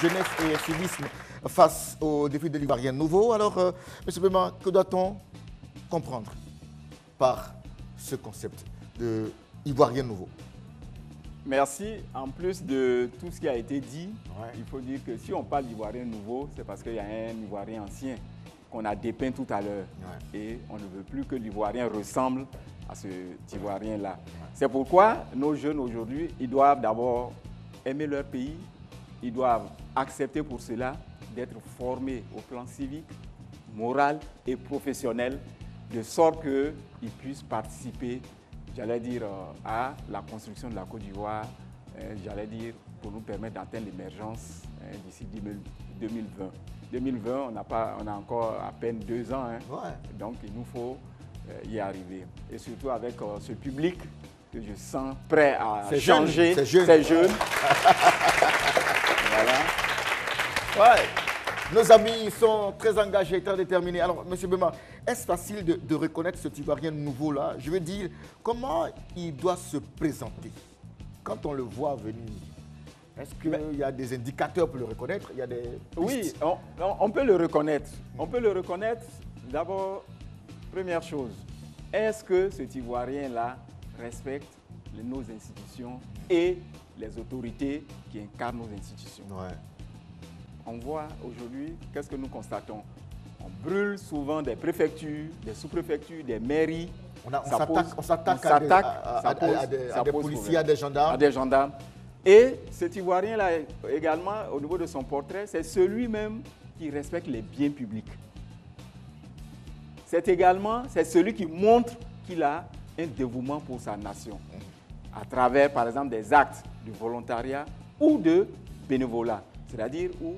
jeunesse et civisme face aux défis de l'Ivoirien nouveau. Alors, M. Bema, que doit-on comprendre par ce concept de Ivoirien nouveau? Merci. En plus de tout ce qui a été dit, il faut dire que si on parle d'Ivoirien nouveau, c'est parce qu'il y a un Ivoirien ancien qu'on a dépeint tout à l'heure. Et on ne veut plus que l'Ivoirien ressemble à cet Ivoirien-là. C'est pourquoi nos jeunes aujourd'hui, ils doivent d'abord aimer leur pays, ils doivent accepter pour cela d'être formés au plan civique, moral et professionnel, de sorte qu'ils puissent participer, j'allais dire, à la construction de la Côte d'Ivoire, j'allais dire, pour nous permettre d'atteindre l'émergence d'ici 2020. 2020, on a encore à peine 2 ans, donc il nous faut y arriver. Et surtout avec ce public que je sens prêt à changer, ces jeunes. Voilà. Ouais. Nos amis sont très engagés, très déterminés. Alors, M. Bema, est-ce facile de reconnaître ce Ivoirien nouveau-là? Je veux dire, comment il doit se présenter quand on le voit venir? Est-ce qu'il y a des indicateurs pour le reconnaître? Il y a des pistes? Oui, on peut le reconnaître. On peut le reconnaître. D'abord, première chose, est-ce que cet Ivoirien-là respecte nos institutions et les autorités qui incarnent nos institutions? On voit aujourd'hui, qu'est-ce que nous constatons? On brûle souvent des préfectures, des sous-préfectures, des mairies. On s'attaque à des policiers, à des gendarmes. Et cet Ivoirien-là, également, au niveau de son portrait, c'est celui-même qui respecte les biens publics. C'est celui qui montre qu'il a un dévouement pour sa nation, à travers, par exemple, des actes de volontariat ou de bénévolat. C'est-à-dire où,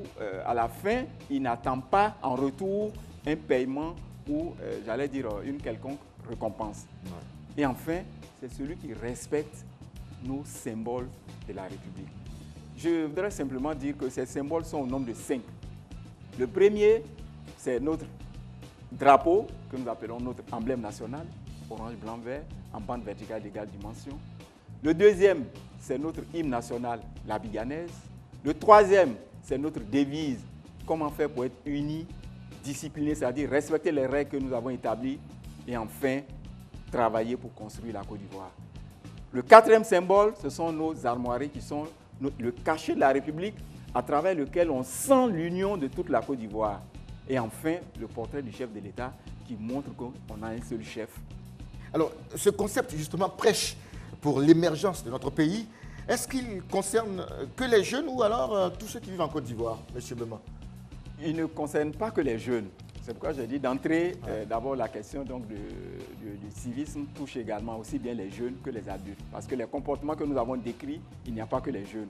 à la fin, il n'attend pas en retour un paiement ou, j'allais dire, une quelconque récompense. Et enfin, c'est celui qui respecte nos symboles de la République. Je voudrais simplement dire que ces symboles sont au nombre de 5. Le premier, c'est notre drapeau, que nous appelons notre emblème national, orange, blanc, vert, en bande verticale d'égale dimension. Le deuxième, c'est notre hymne national, la biganaise. Le troisième, c'est notre devise, comment faire pour être unis, disciplinés, c'est-à-dire respecter les règles que nous avons établies et enfin, travailler pour construire la Côte d'Ivoire. Le quatrième symbole, ce sont nos armoiries qui sont le cachet de la République à travers lequel on sent l'union de toute la Côte d'Ivoire. Et enfin, le portrait du chef de l'État qui montre qu'on a un seul chef. Alors, ce concept, justement, prêche pour l'émergence de notre pays. Est-ce qu'il concerne que les jeunes ou alors tous ceux qui vivent en Côte d'Ivoire, M. Bema? Il ne concerne pas que les jeunes. C'est pourquoi j'ai dit d'entrée, d'abord la question donc, du civisme touche également aussi bien les jeunes que les adultes. Parce que les comportements que nous avons décrits, il n'y a pas que les jeunes.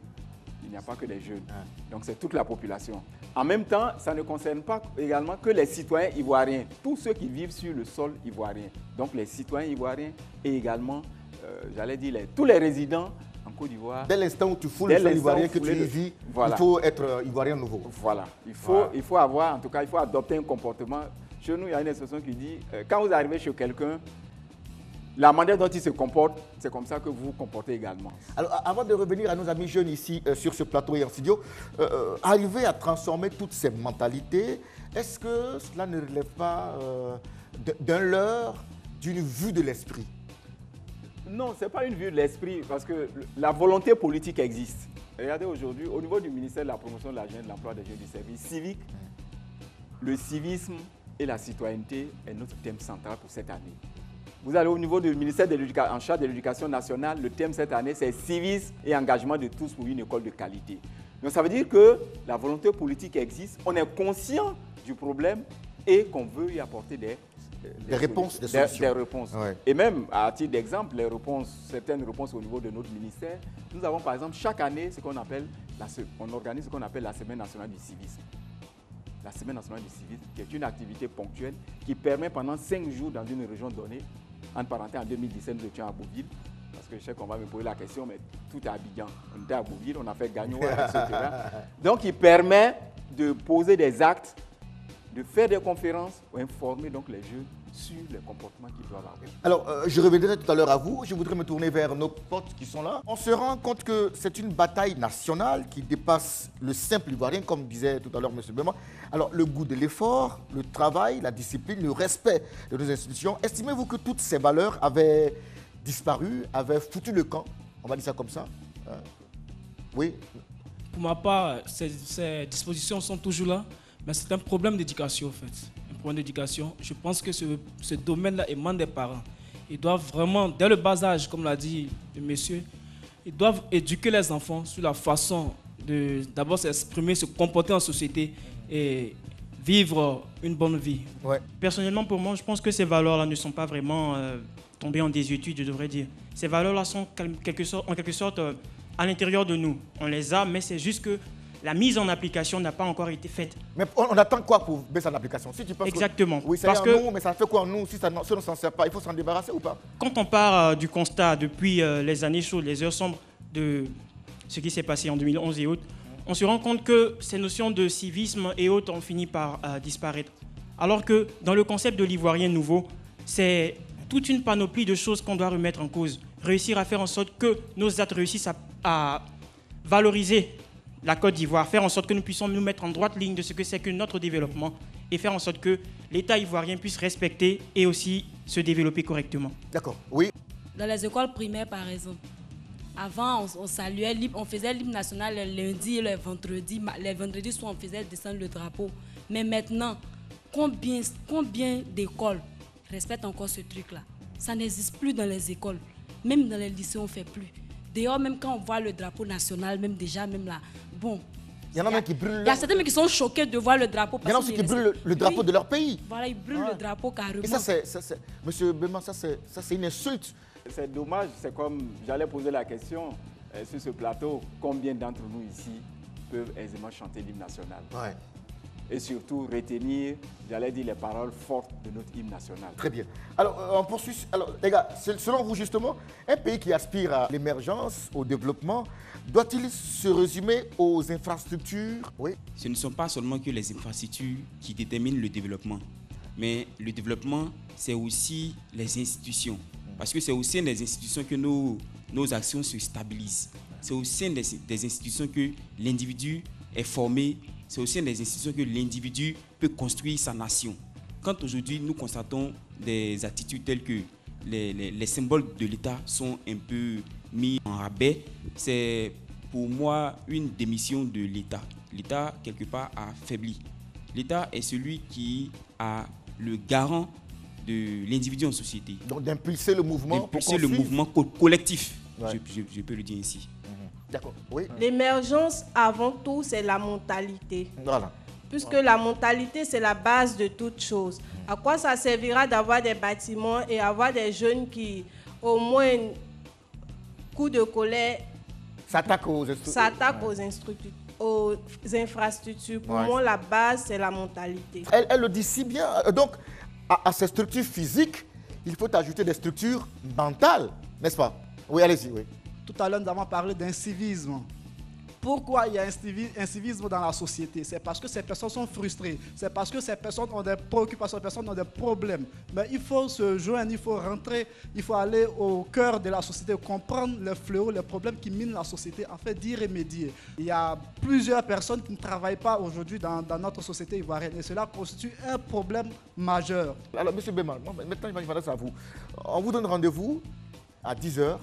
Il n'y a pas que les jeunes. Donc c'est toute la population. En même temps, ça ne concerne pas également que les citoyens ivoiriens, tous ceux qui vivent sur le sol ivoirien. Donc les citoyens ivoiriens et également, j'allais dire, tous les résidents en Côte d'Ivoire. Dès l'instant où tu foules le sol ivoirien que tu y vis, il faut être Ivoirien nouveau. Voilà. Il faut avoir, en tout cas, il faut adopter un comportement. Chez nous, il y a une expression qui dit, quand vous arrivez chez quelqu'un, la manière dont il se comporte, c'est comme ça que vous vous comportez également. Alors, avant de revenir à nos amis jeunes ici sur ce plateau et en studio, arriver à transformer toutes ces mentalités, est-ce que cela ne relève pas d'un leurre, d'une vue de l'esprit? Non, ce n'est pas une vue de l'esprit, parce que la volonté politique existe. Regardez aujourd'hui, au niveau du ministère de la Promotion de la Jeunesse, de l'Emploi des Jeunes du service civique, le civisme et la citoyenneté est notre thème central pour cette année. Vous allez au niveau du ministère en charge de l'Éducation nationale, le thème cette année, c'est civisme et engagement de tous pour une école de qualité. Donc ça veut dire que la volonté politique existe, on est conscient du problème et qu'on veut y apporter des réponses, des solutions. Des réponses. Ouais. Et même, à titre d'exemple, certaines réponses au niveau de notre ministère, nous avons par exemple chaque année on organise ce qu'on appelle la Semaine nationale du civisme. La Semaine nationale du civisme, qui est une activité ponctuelle qui permet pendant 5 jours dans une région donnée, entre parenthèses en 2017, nous étions à Bouville, parce que je sais qu'on va me poser la question, mais tout est à Abidjan. On était à Bouville, on a fait Gagnon, etc. Donc, il permet de poser des actes, de faire des conférences pour informer donc les jeunes sur les comportements qu'ils doivent avoir. Alors, je reviendrai tout à l'heure à vous. Je voudrais me tourner vers nos potes qui sont là. On se rend compte que c'est une bataille nationale qui dépasse le simple ivoirien, comme disait tout à l'heure M. Bema. Alors, le goût de l'effort, le travail, la discipline, le respect de nos institutions. Estimez-vous que toutes ces valeurs avaient disparu, avaient foutu le camp? On va dire ça comme ça. Oui. Pour ma part, ces dispositions sont toujours là, mais c'est un problème d'éducation en fait. Un problème d'éducation. Je pense que ce domaine-là émane des parents. Ils doivent vraiment, dès le bas âge, comme l'a dit le monsieur, ils doivent éduquer les enfants sur la façon de d'abord s'exprimer, se comporter en société et vivre une bonne vie. Ouais. Personnellement, pour moi, je pense que ces valeurs-là ne sont pas vraiment tombées en désuétude, je devrais dire. Ces valeurs-là sont en quelque sorte à l'intérieur de nous. On les a, mais c'est juste que la mise en application n'a pas encore été faite. Mais on attend quoi pour baisser l'application? Si tu penses Exactement. Oui, c'est en nous, mais ça fait quoi en nous? Si on ne s'en sert pas, il faut s'en débarrasser ou pas? Quand on part du constat depuis les années chaudes, les heures sombres de ce qui s'est passé en 2011 et autres, on se rend compte que ces notions de civisme et autres ont fini par disparaître. Alors que dans le concept de l'ivoirien nouveau, c'est toute une panoplie de choses qu'on doit remettre en cause. Réussir à faire en sorte que nos actes réussissent à valoriser la Côte d'Ivoire, faire en sorte que nous puissions nous mettre en droite ligne de ce que c'est que notre développement et faire en sorte que l'État ivoirien puisse respecter et aussi se développer correctement. D'accord, oui. Dans les écoles primaires, par exemple, avant, on saluait, on faisait l'hymne national le lundi et le vendredi. Les vendredis, on faisait descendre le drapeau. Mais maintenant, combien d'écoles respectent encore ce truc-là? Ça n'existe plus dans les écoles. Même dans les lycées, on ne fait plus. D'ailleurs, même quand on voit le drapeau national, même déjà, même là, bon. Il y en a même qui brûlent. Il y a certains qui sont choqués de voir le drapeau. Il y en a aussi qui brûlent le drapeau de leur pays. Voilà, ils brûlent le drapeau carrément. Et ça, Monsieur Bema, ça c'est une insulte. C'est dommage, c'est comme j'allais poser la question sur ce plateau, combien d'entre nous ici peuvent aisément chanter l'hymne national? Ouais. Et surtout retenir, j'allais dire, les paroles fortes de notre hymne national. Très bien. Alors, on poursuit. Alors, les gars, selon vous, justement, un pays qui aspire à l'émergence, au développement, doit-il se résumer aux infrastructures? Oui. Ce ne sont pas seulement que les infrastructures qui déterminent le développement, mais le développement, c'est aussi les institutions. Parce que c'est au sein des institutions que nos actions se stabilisent. C'est au sein des institutions que l'individu est formé. C'est au sein des institutions que l'individu peut construire sa nation. Quand aujourd'hui nous constatons des attitudes telles que les symboles de l'État sont un peu mis en rabais, c'est pour moi une démission de l'État. L'État, quelque part, a faibli. L'État est celui qui a le garant de l'individu en société. Donc d'impulser le mouvement. D'impulser le mouvement collectif, ouais. je peux le dire ainsi. D'accord, oui. L'émergence, avant tout, c'est la mentalité. Voilà. Puisque la mentalité, c'est la base de toute chose. À quoi ça servira d'avoir des bâtiments et avoir des jeunes qui, au moins, coup de colère, s'attaquent aux infrastructures. Pour moi, la base, c'est la mentalité. Elle le dit si bien. Donc, à ces structures physiques, il faut ajouter des structures mentales, n'est-ce pas? Oui, allez-y, oui. Tout à l'heure, nous avons parlé d'incivisme. Pourquoi il y a un civisme dans la société? C'est parce que ces personnes sont frustrées. C'est parce que ces personnes ont des préoccupations, ces personnes ont des problèmes. Mais il faut se joindre, il faut rentrer, il faut aller au cœur de la société, comprendre les fléaux, les problèmes qui minent la société, afin d'y remédier. Il y a plusieurs personnes qui ne travaillent pas aujourd'hui dans notre société ivoirienne et cela constitue un problème majeur. Alors, M. Bema, maintenant, je m'adresse à vous. On vous donne rendez-vous à 10h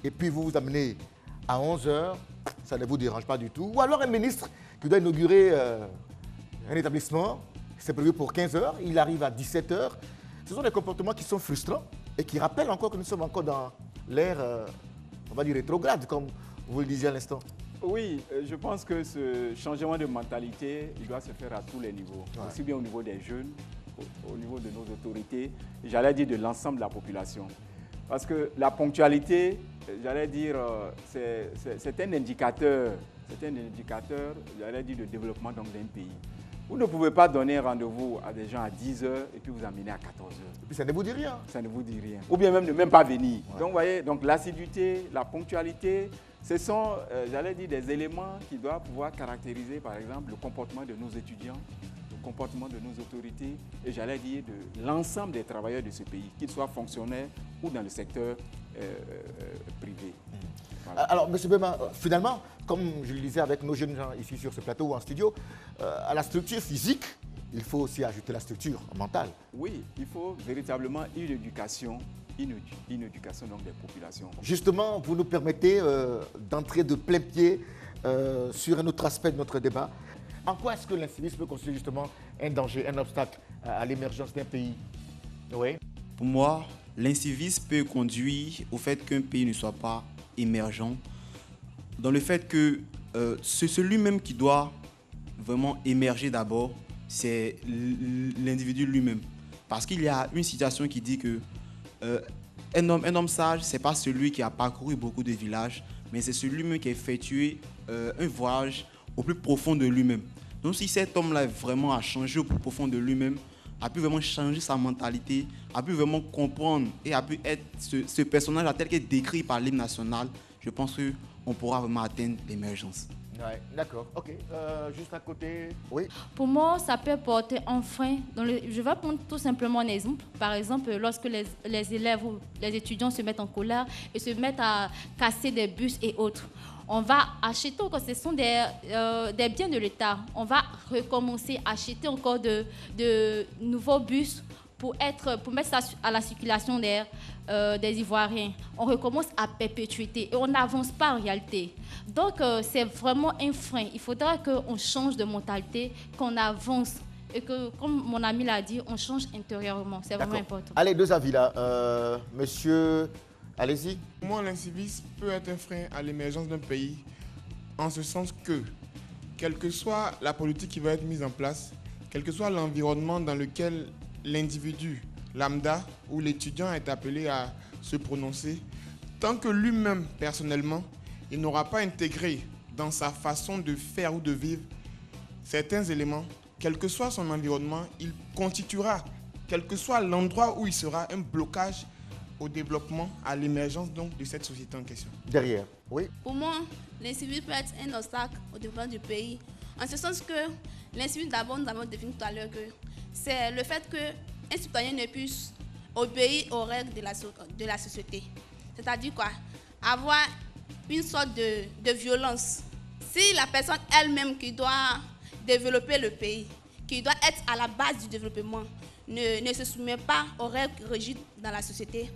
et puis vous vous amenez à 11h. Ça ne vous dérange pas du tout. Ou alors un ministre qui doit inaugurer un établissement, c'est prévu pour 15h, il arrive à 17h. Ce sont des comportements qui sont frustrants et qui rappellent encore que nous sommes encore dans l'ère, on va dire, rétrograde, comme vous le disiez à l'instant. Oui, je pense que ce changement de mentalité, il doit se faire à tous les niveaux, aussi bien au niveau des jeunes, au niveau de nos autorités, j'allais dire de l'ensemble de la population. Parce que la ponctualité, j'allais dire, c'est un indicateur, j'allais dire, de développement d'un pays. Vous ne pouvez pas donner rendez-vous à des gens à 10h et puis vous amener à 14h. Et puis ça ne vous dit rien. Ça ne vous dit rien. Ou bien même ne même pas venir. Ouais. Donc, vous voyez, l'assiduité, la ponctualité, ce sont, j'allais dire, des éléments qui doivent pouvoir caractériser, par exemple, le comportement de nos étudiants, le comportement de nos autorités et j'allais dire de l'ensemble des travailleurs de ce pays, qu'ils soient fonctionnaires ou dans le secteur privé. Voilà. Alors, M. Bema, finalement, comme je le disais avec nos jeunes gens ici sur ce plateau ou en studio, à la structure physique, il faut aussi ajouter la structure mentale. Oui, il faut véritablement une éducation donc des populations. Justement, vous nous permettez d'entrer de plein pied sur un autre aspect de notre débat. En quoi est-ce que l'incivisme peut constituer justement un danger, un obstacle à l'émergence d'un pays? Oui. Pour moi, l'incivisme peut conduire au fait qu'un pays ne soit pas émergent, dans le fait que c'est celui-même qui doit vraiment émerger d'abord, c'est l'individu lui-même. Parce qu'il y a une citation qui dit que un homme sage, ce n'est pas celui qui a parcouru beaucoup de villages, mais c'est celui-même qui a effectué un voyage au plus profond de lui-même. Donc si cet homme-là vraiment a changé au plus profond de lui-même, a pu vraiment changer sa mentalité, a pu vraiment comprendre et a pu être ce personnage tel qu'il est décrit par l'hymne national, je pense qu'on pourra vraiment atteindre l'émergence. Ouais, d'accord, ok. Juste à côté, oui. Pour moi, ça peut porter un frein. Je vais prendre tout simplement un exemple. Par exemple, lorsque les élèves ou les étudiants se mettent en colère et se mettent à casser des bus et autres, on va acheter encore, ce sont des biens de l'État. On va recommencer à acheter encore de nouveaux bus pour mettre ça à la circulation des Ivoiriens. On recommence à perpétuité et on n'avance pas en réalité. Donc, c'est vraiment un frein. Il faudra qu'on change de mentalité, qu'on avance et que, comme mon ami l'a dit, on change intérieurement. C'est vraiment important. Allez, deux avis là. Monsieur, allez-y. Pour moi, l'incivisme peut être un frein à l'émergence d'un pays, en ce sens que, quelle que soit la politique qui va être mise en place, quel que soit l'environnement dans lequel l'individu lambda ou l'étudiant est appelé à se prononcer, tant que lui-même, personnellement, il n'aura pas intégré dans sa façon de faire ou de vivre certains éléments, quel que soit son environnement, il constituera, quel que soit l'endroit où il sera, un blocage au développement, à l'émergence donc de cette société en question. Derrière, oui. Pour moi, l'incivisme peut être un obstacle au développement du pays, en ce sens que l'incivisme, d'abord, nous avons défini tout à l'heure que c'est le fait qu'un citoyen ne puisse obéir aux règles de la société. C'est-à-dire quoi? Avoir une sorte de violence. Si la personne elle-même qui doit développer le pays, qui doit être à la base du développement, ne se soumet pas aux règles rigides dans la société,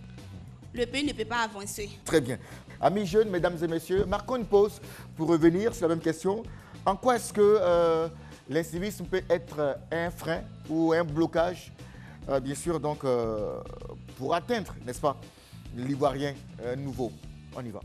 le pays ne peut pas avancer. Très bien. Amis jeunes, mesdames et messieurs, marquons une pause pour revenir sur la même question. En quoi est-ce que l'incivisme peut être un frein ou un blocage, bien sûr, donc, pour atteindre, n'est-ce pas, l'Ivoirien nouveau? On y va.